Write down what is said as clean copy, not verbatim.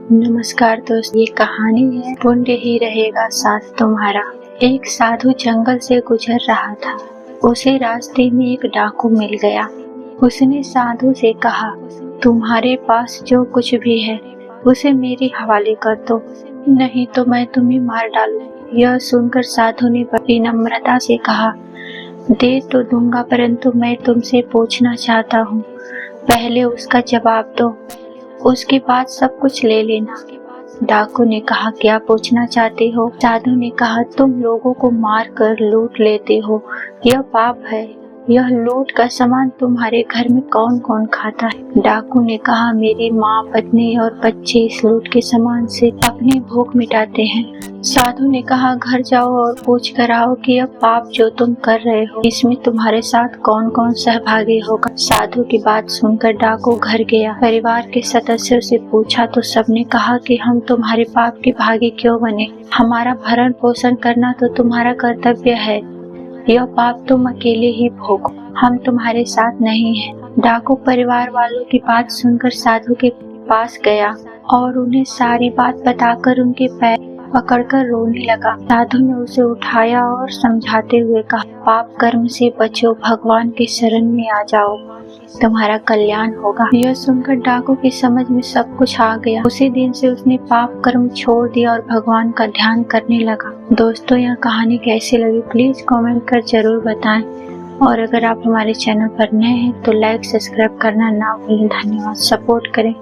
नमस्कार दोस्त, ये कहानी है पुण्य ही रहेगा साथ तुम्हारा। एक साधु जंगल से गुजर रहा था। उसे रास्ते में एक डाकू मिल गया। उसने साधु से कहा, तुम्हारे पास जो कुछ भी है उसे मेरे हवाले कर दो, नहीं तो मैं तुम्हें मार डालूं। यह सुनकर साधु ने बड़ी नम्रता से कहा, दे तो दूंगा, परंतु मैं तुमसे पूछना चाहता हूँ, पहले उसका जवाब दो, उसके बाद सब कुछ ले लेना। डाकू ने कहा, क्या पूछना चाहते हो? साधु ने कहा, तुम लोगों को मार कर लूट लेते हो, यह पाप है। यह लूट का सामान तुम्हारे घर में कौन कौन खाता है? डाकू ने कहा, मेरी माँ, पत्नी और बच्चे इस लूट के सामान से अपनी भूख मिटाते हैं। साधु ने कहा, घर जाओ और पूछ कर आओ कि यह पाप जो तुम कर रहे हो, इसमें तुम्हारे साथ कौन कौन सहभागी होगा। साधु की बात सुनकर डाकू घर गया। परिवार के सदस्यों से पूछा तो सबने कहा कि हम तुम्हारे पाप के भागी क्यों बने? हमारा भरण पोषण करना तो तुम्हारा कर्तव्य है, यह पाप तुम अकेले ही भोगो, हम तुम्हारे साथ नहीं हैं। डाकू परिवार वालों की बात सुनकर साधु के पास गया और उन्हें सारी बात बताकर उनके पैर पकड़कर रोने लगा। साधु ने उसे उठाया और समझाते हुए कहा, पाप कर्म से बचो, भगवान की शरण में आ जाओ, तुम्हारा कल्याण होगा। यह सुनकर डाकू की समझ में सब कुछ आ गया। उसी दिन से उसने पाप कर्म छोड़ दिया और भगवान का ध्यान करने लगा। दोस्तों, यह कहानी कैसी लगी प्लीज कमेंट कर जरूर बताएं, और अगर आप हमारे चैनल पर नए हैं तो लाइक सब्सक्राइब करना ना भूलें। धन्यवाद, सपोर्ट करें।